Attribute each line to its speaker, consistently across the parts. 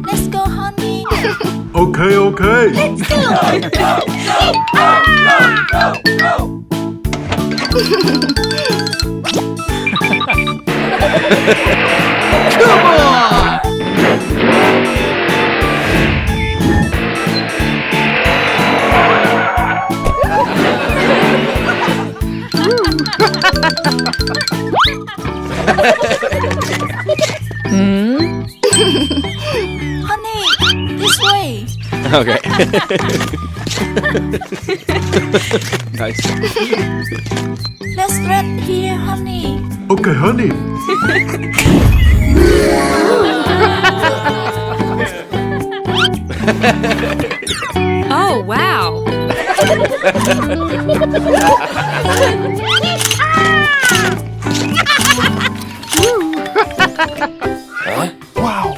Speaker 1: Let's go, honey.
Speaker 2: Okay, okay.
Speaker 1: Let's go.
Speaker 2: Come on!
Speaker 1: Honey, this way.
Speaker 3: Okay. Nice.
Speaker 1: Let's rest here, honey.
Speaker 2: Okay, honey.
Speaker 4: Oh, wow.
Speaker 2: Wow.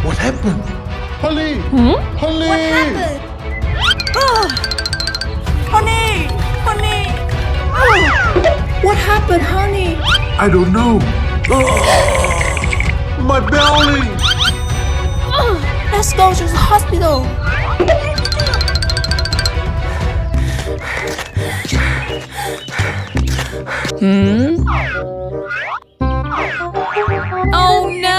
Speaker 2: What happened? Holly! Holly!
Speaker 1: What happened? Honey, honey. What happened, honey?
Speaker 2: I don't know. My belly!
Speaker 1: Let's go to the hospital.
Speaker 4: Oh, no.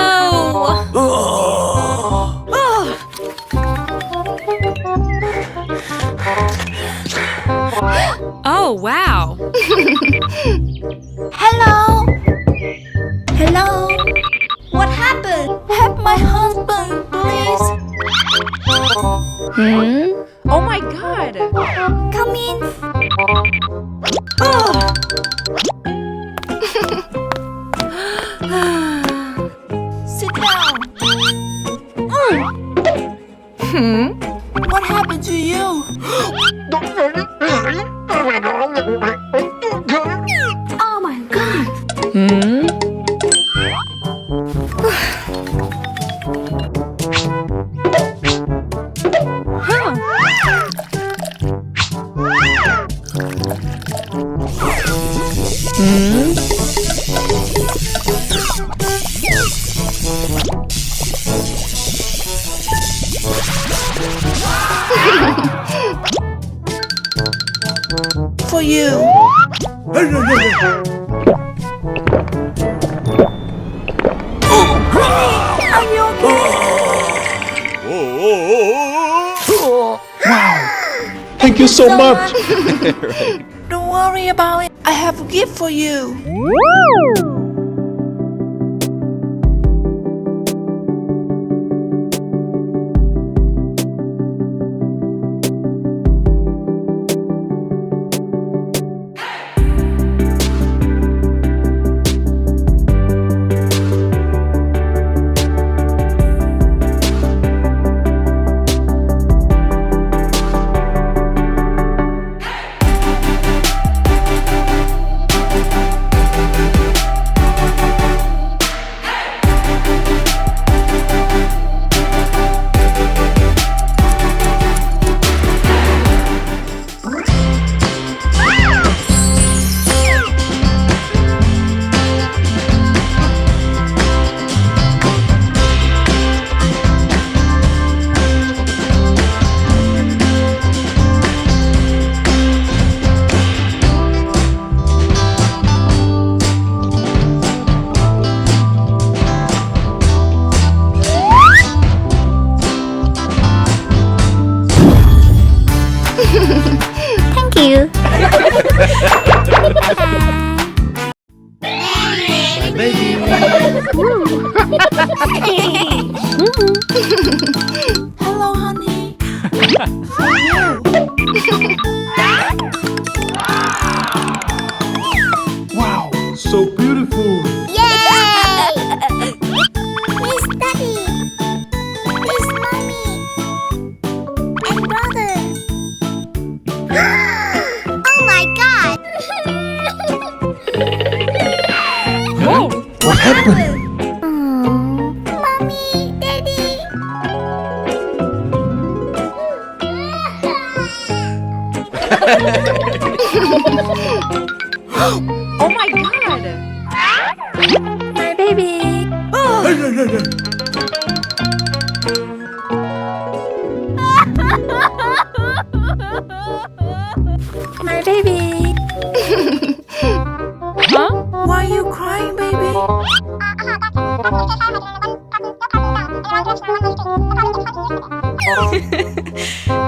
Speaker 4: Oh, wow.
Speaker 1: Hello? Hello? What happened? Help my husband, please.
Speaker 4: Oh, my God.
Speaker 1: Come in. Sit down. What happened to you? Oh my God. For you. Are you okay?
Speaker 2: Thank you so much.
Speaker 1: Don't worry about it. I have a gift for you.
Speaker 4: Oh my god.
Speaker 1: My baby. My baby.
Speaker 4: Huh?
Speaker 1: Why are you crying, baby?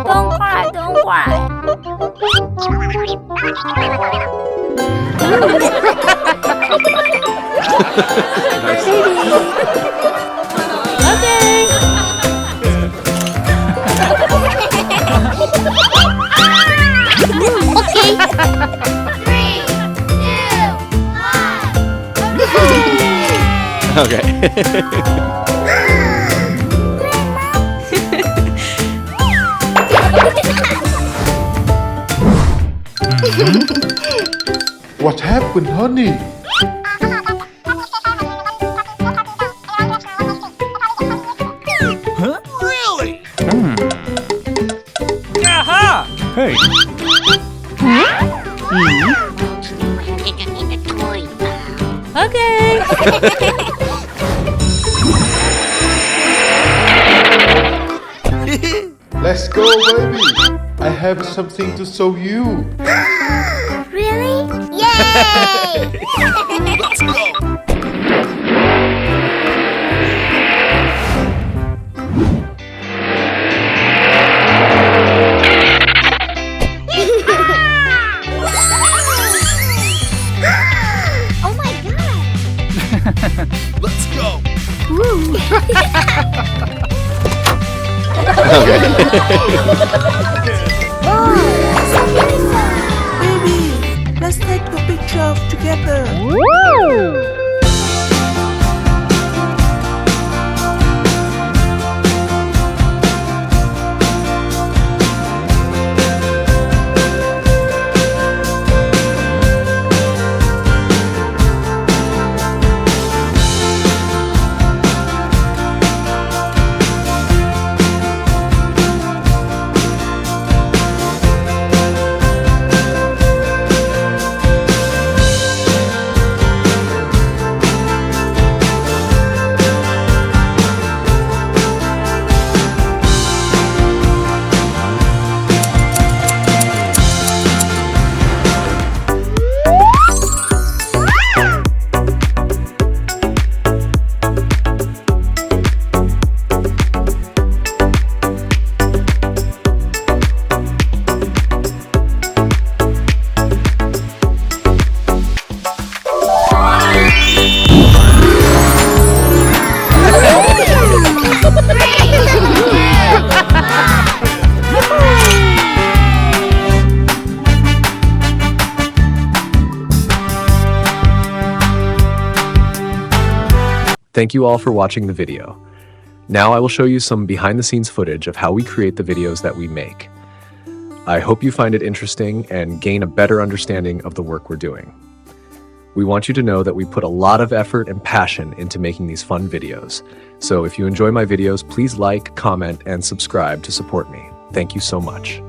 Speaker 1: Don't cry, don't cry.
Speaker 3: Okay.
Speaker 2: What happened, honey?
Speaker 3: Hey.
Speaker 4: Okay.
Speaker 2: Let's go, baby. I have something to show you.
Speaker 1: Really? Yay! Oh my god!
Speaker 2: Let's go.
Speaker 1: Baby, let's take a picture together.
Speaker 5: Thank you all for watching the video. Now I will show you some behind-the-scenes footage of how we create the videos that we make. I hope you find it interesting and gain a better understanding of the work we're doing. We want you to know that we put a lot of effort and passion into making these fun videos. So if you enjoy my videos, please like, comment, and subscribe to support me. Thank you so much.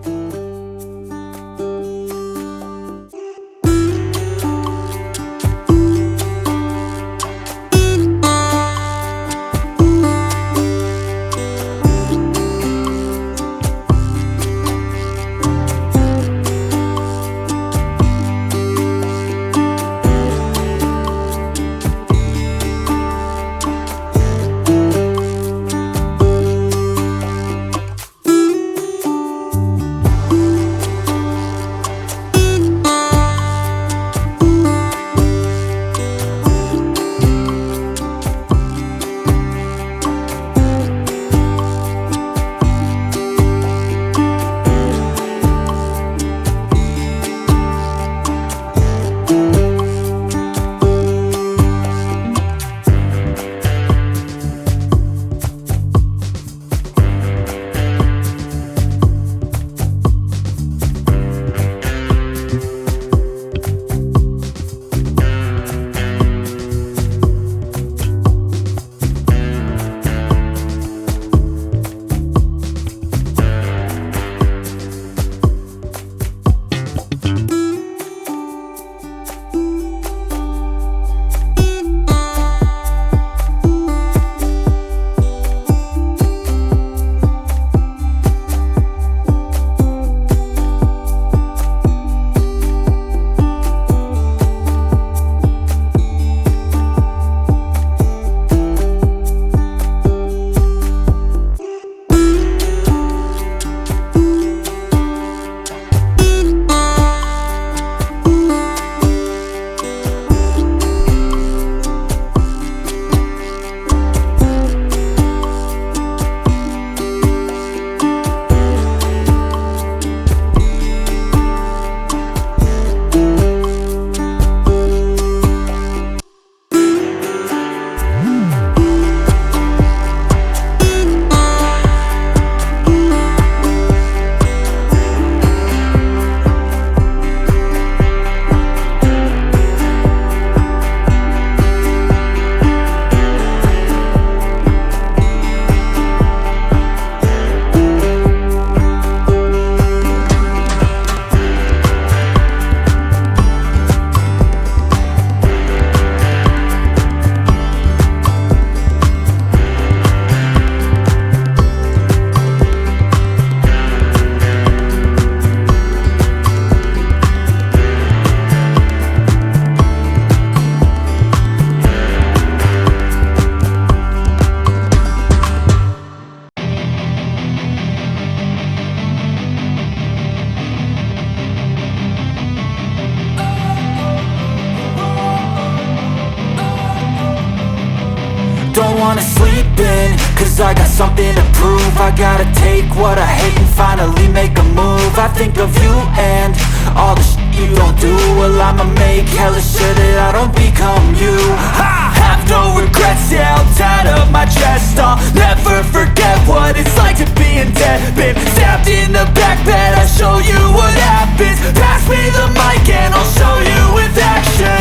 Speaker 6: deep in, cause I got something to prove. I gotta take what I hate and finally make a move. I think of you and all the shit you don't do. Well, I'ma make hella sure that I don't become you. I have no regrets, yeah, I'll tie up my chest. I'll never forget what it's like to be in debt. Been stabbed in the back bed, I'll show you what happens. Pass me the mic and I'll show you with action.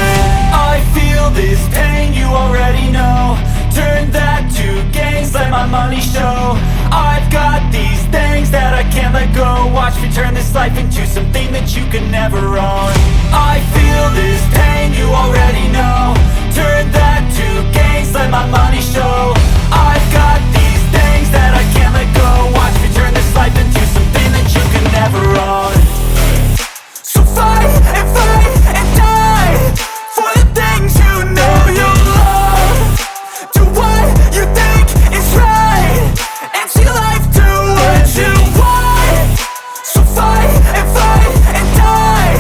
Speaker 6: I feel this pain, you already know. Turn that to gains, let my money show. I've got these things that I can't let go. Watch me turn this life into something that you can never own. I feel this pain, you already know. Turn that to gains, let my money show. I've got these things that I can't let go. Watch me turn this life into something that you can never own. So fight and die for the things you know you love. Do what you think is right and see life do what you want. So fight and die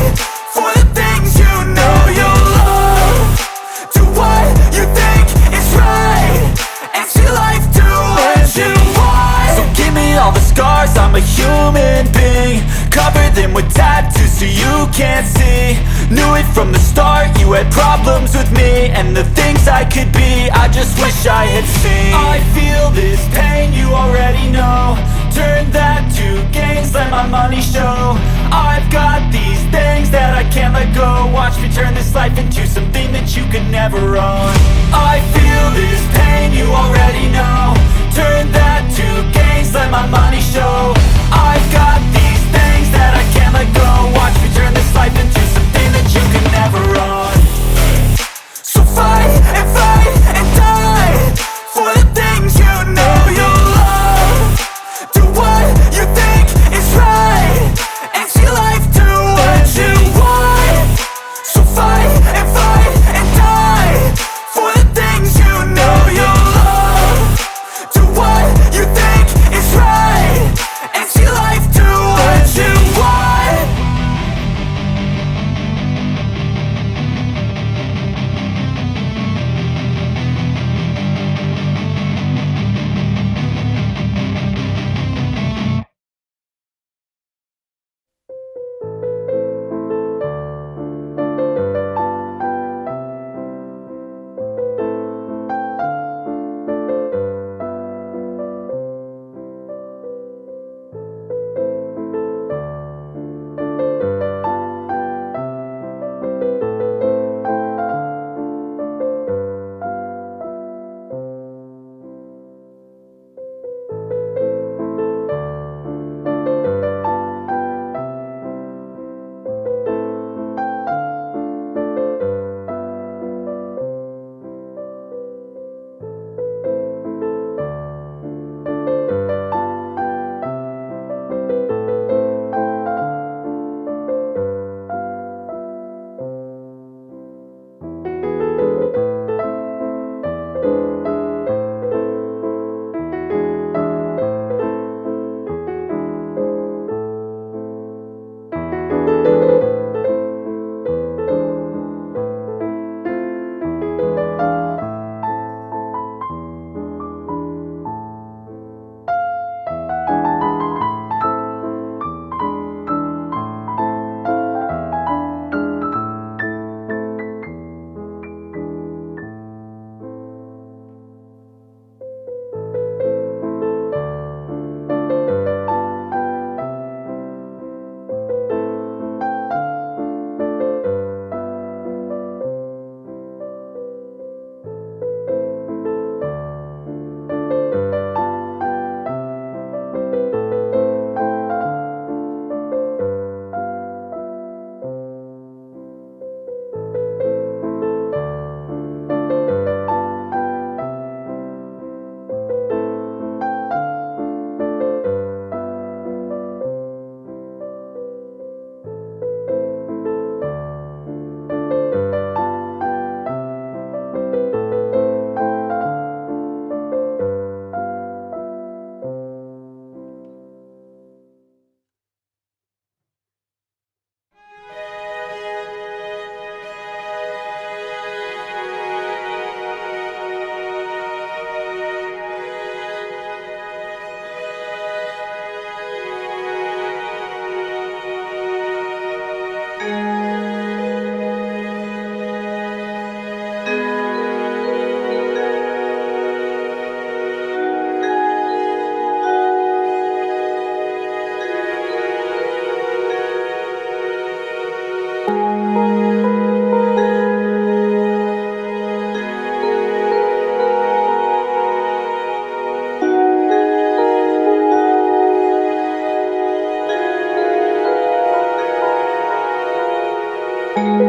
Speaker 6: for the things you know you love. Do what you think is right and see life do what you want. So give me all the scars, I'm a human being. Cover them with tattoos so you can't see. Knew it from the start, you had problems with me and the things I could be, I just wish I had seen. I feel this pain, you already know. Turn that to gains, let my money show. I've got these things that I can't let go. Watch me turn this life into something that you could never own. I feel this pain, you already know. Turn that to gains, let my money show. I've got these things that I can't let go. Watch me turn this life into something that you can never own. So fight and die for the things you know you love. Do what you think is right and see life do what you want. So fight and die for the things you know you love. Do what you think is right and see life do what you want.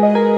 Speaker 2: Bye.